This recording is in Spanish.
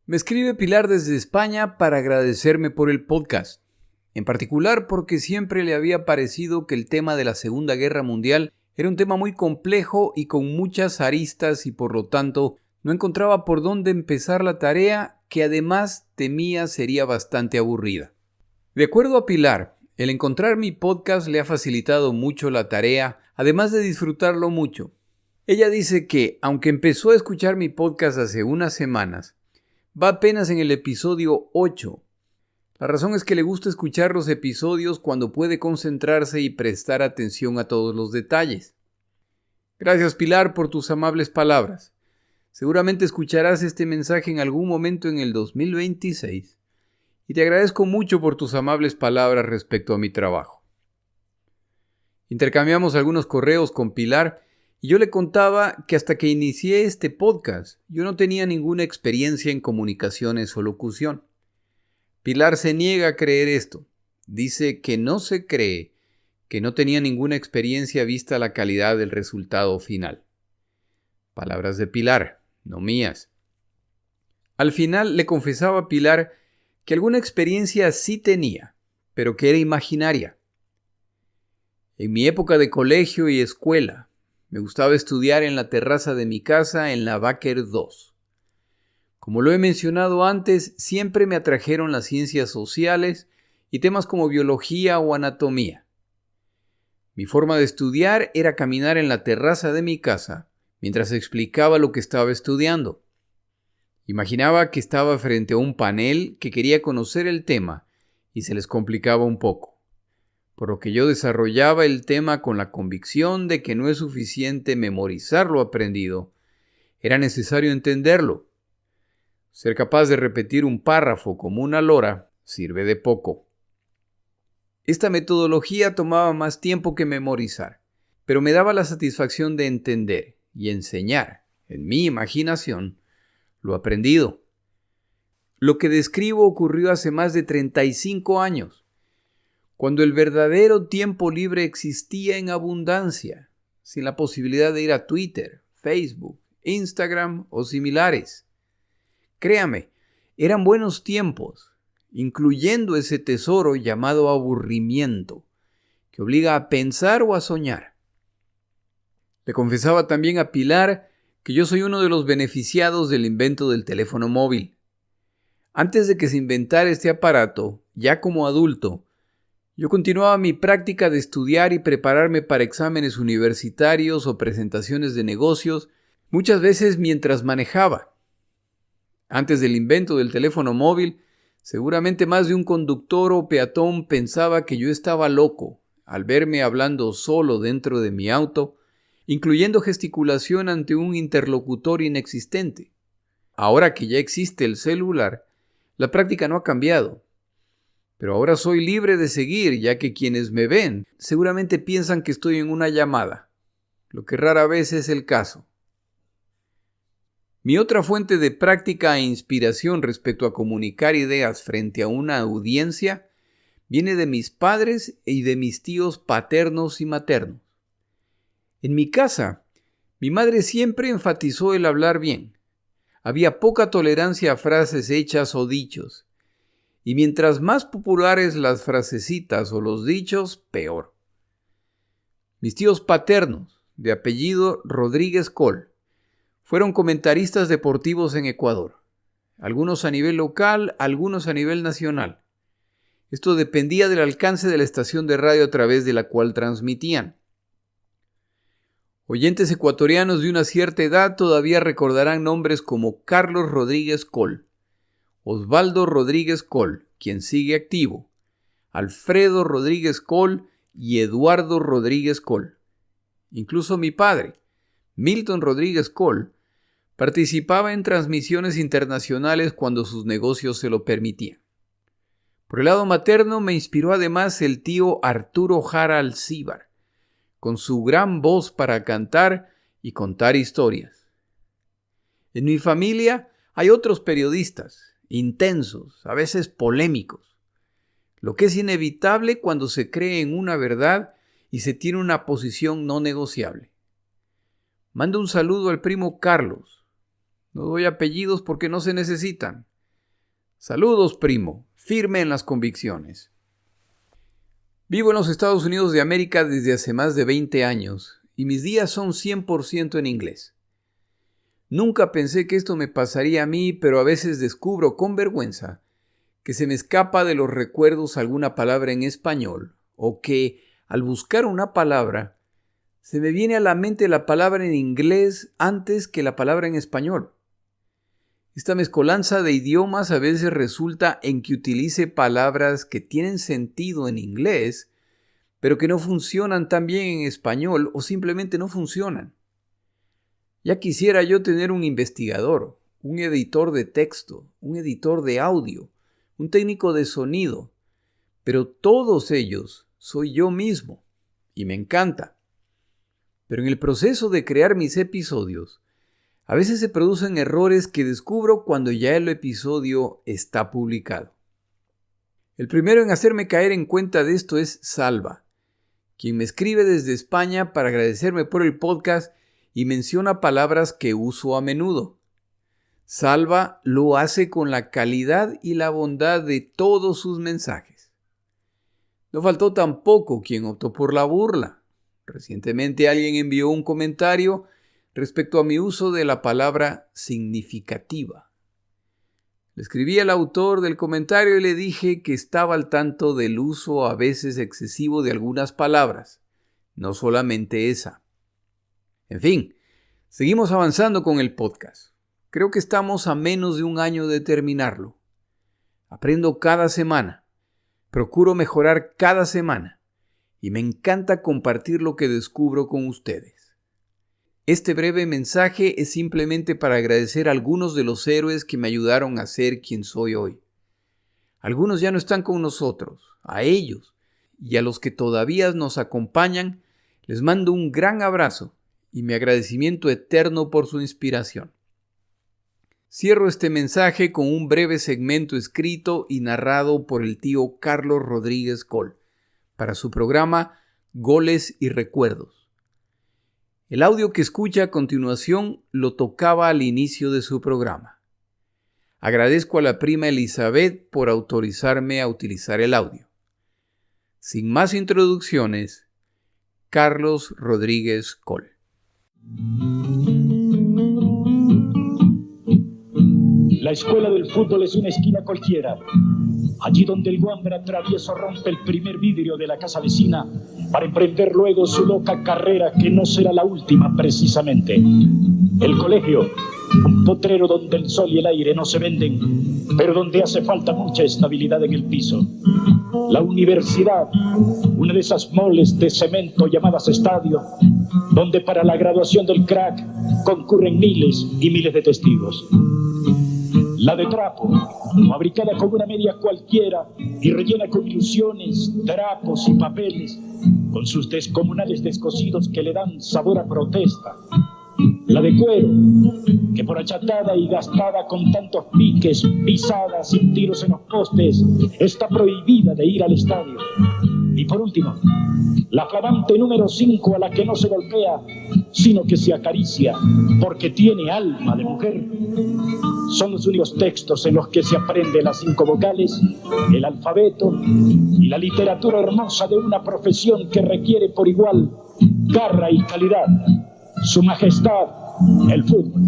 Me escribe Pilar desde España para agradecerme por el podcast, en particular porque siempre le había parecido que el tema de la Segunda Guerra Mundial era un tema muy complejo y con muchas aristas y por lo tanto no encontraba por dónde empezar la tarea que además temía sería bastante aburrida. De acuerdo a Pilar, el encontrar mi podcast le ha facilitado mucho la tarea, además de disfrutarlo mucho. Ella dice que, aunque empezó a escuchar mi podcast hace unas semanas, va apenas en el episodio 8. La razón es que le gusta escuchar los episodios cuando puede concentrarse y prestar atención a todos los detalles. Gracias, Pilar, por tus amables palabras. Seguramente escucharás este mensaje en algún momento en el 2026 y te agradezco mucho por tus amables palabras respecto a mi trabajo. Intercambiamos algunos correos con Pilar y yo le contaba que hasta que inicié este podcast yo no tenía ninguna experiencia en comunicaciones o locución. Pilar se niega a creer esto. Dice que no se cree que no tenía ninguna experiencia vista la calidad del resultado final. Palabras de Pilar, no mías. Al final le confesaba a Pilar que alguna experiencia sí tenía, pero que era imaginaria. En mi época de colegio y escuela, me gustaba estudiar en la terraza de mi casa en la Baker 2. Como lo he mencionado antes, siempre me atrajeron las ciencias sociales y temas como biología o anatomía. Mi forma de estudiar era caminar en la terraza de mi casa mientras explicaba lo que estaba estudiando. Imaginaba que estaba frente a un panel que quería conocer el tema y se les complicaba un poco, por lo que yo desarrollaba el tema con la convicción de que no es suficiente memorizar lo aprendido, era necesario entenderlo. Ser capaz de repetir un párrafo como una lora sirve de poco. Esta metodología tomaba más tiempo que memorizar, pero me daba la satisfacción de entender y enseñar, en mi imaginación, lo aprendido. Lo que describo ocurrió hace más de 35 años, cuando el verdadero tiempo libre existía en abundancia, sin la posibilidad de ir a Twitter, Facebook, Instagram o similares. Créame, eran buenos tiempos, incluyendo ese tesoro llamado aburrimiento, que obliga a pensar o a soñar. Le confesaba también a Pilar que yo soy uno de los beneficiados del invento del teléfono móvil. Antes de que se inventara este aparato, ya como adulto, yo continuaba mi práctica de estudiar y prepararme para exámenes universitarios o presentaciones de negocios, muchas veces mientras manejaba. Antes del invento del teléfono móvil, seguramente más de un conductor o peatón pensaba que yo estaba loco al verme hablando solo dentro de mi auto, incluyendo gesticulación ante un interlocutor inexistente. Ahora que ya existe el celular, la práctica no ha cambiado. Pero ahora soy libre de seguir, ya que quienes me ven seguramente piensan que estoy en una llamada, lo que rara vez es el caso. Mi otra fuente de práctica e inspiración respecto a comunicar ideas frente a una audiencia viene de mis padres y de mis tíos paternos y maternos. En mi casa, mi madre siempre enfatizó el hablar bien. Había poca tolerancia a frases hechas o dichos. Y mientras más populares las frasecitas o los dichos, peor. Mis tíos paternos, de apellido Rodríguez Col, fueron comentaristas deportivos en Ecuador, algunos a nivel local, algunos a nivel nacional. Esto dependía del alcance de la estación de radio a través de la cual transmitían. Oyentes ecuatorianos de una cierta edad todavía recordarán nombres como Carlos Rodríguez Col, Osvaldo Rodríguez Col, quien sigue activo, Alfredo Rodríguez Col y Eduardo Rodríguez Col. Incluso mi padre, Milton Rodríguez Col, participaba en transmisiones internacionales cuando sus negocios se lo permitían. Por el lado materno me inspiró además el tío Arturo Jara Alcíbar, con su gran voz para cantar y contar historias. En mi familia hay otros periodistas, intensos, a veces polémicos, lo que es inevitable cuando se cree en una verdad y se tiene una posición no negociable. Mando un saludo al primo Carlos. No doy apellidos porque no se necesitan. Saludos, primo, firme en las convicciones. Vivo en los Estados Unidos de América desde hace más de 20 años y mis días son 100% en inglés. Nunca pensé que esto me pasaría a mí, pero a veces descubro con vergüenza que se me escapa de los recuerdos alguna palabra en español o que, al buscar una palabra, se me viene a la mente la palabra en inglés antes que la palabra en español. Esta mezcolanza de idiomas a veces resulta en que utilice palabras que tienen sentido en inglés, pero que no funcionan tan bien en español o simplemente no funcionan. Ya quisiera yo tener un investigador, un editor de texto, un editor de audio, un técnico de sonido, pero todos ellos soy yo mismo y me encanta. Pero en el proceso de crear mis episodios, a veces se producen errores que descubro cuando ya el episodio está publicado. El primero en hacerme caer en cuenta de esto es Salva, quien me escribe desde España para agradecerme por el podcast y menciona palabras que uso a menudo. Salva lo hace con la calidad y la bondad de todos sus mensajes. No faltó tampoco quien optó por la burla. Recientemente alguien envió un comentario respecto a mi uso de la palabra significativa. Le escribí al autor del comentario y le dije que estaba al tanto del uso a veces excesivo de algunas palabras, no solamente esa. En fin, seguimos avanzando con el podcast. Creo que estamos a menos de un año de terminarlo. Aprendo cada semana, procuro mejorar cada semana y me encanta compartir lo que descubro con ustedes. Este breve mensaje es simplemente para agradecer a algunos de los héroes que me ayudaron a ser quien soy hoy. Algunos ya no están con nosotros, a ellos y a los que todavía nos acompañan, les mando un gran abrazo y mi agradecimiento eterno por su inspiración. Cierro este mensaje con un breve segmento escrito y narrado por el tío Carlos Rodríguez Col para su programa Goles y Recuerdos. El audio que escucha a continuación lo tocaba al inicio de su programa. Agradezco a la prima Elizabeth por autorizarme a utilizar el audio. Sin más introducciones, Carlos Rodríguez Col. La escuela del fútbol es una esquina cualquiera. Allí donde el guambra travieso rompe el primer vidrio de la casa vecina para emprender luego su loca carrera que no será la última precisamente. El colegio, un potrero donde el sol y el aire no se venden, pero donde hace falta mucha estabilidad en el piso. La universidad, una de esas moles de cemento llamadas estadio, donde para la graduación del crack concurren miles y miles de testigos. La de trapo, fabricada con una media cualquiera y rellena con ilusiones, trapos y papeles, con sus descomunales descosidos que le dan sabor a protesta. La de cuero, que por achatada y gastada con tantos piques, pisadas y tiros en los postes, está prohibida de ir al estadio. Y por último, la flamante número 5 a la que no se golpea, sino que se acaricia, porque tiene alma de mujer. Son los únicos textos en los que se aprende las 5 vocales, el alfabeto y la literatura hermosa de una profesión que requiere por igual garra y calidad. Su majestad, el fútbol.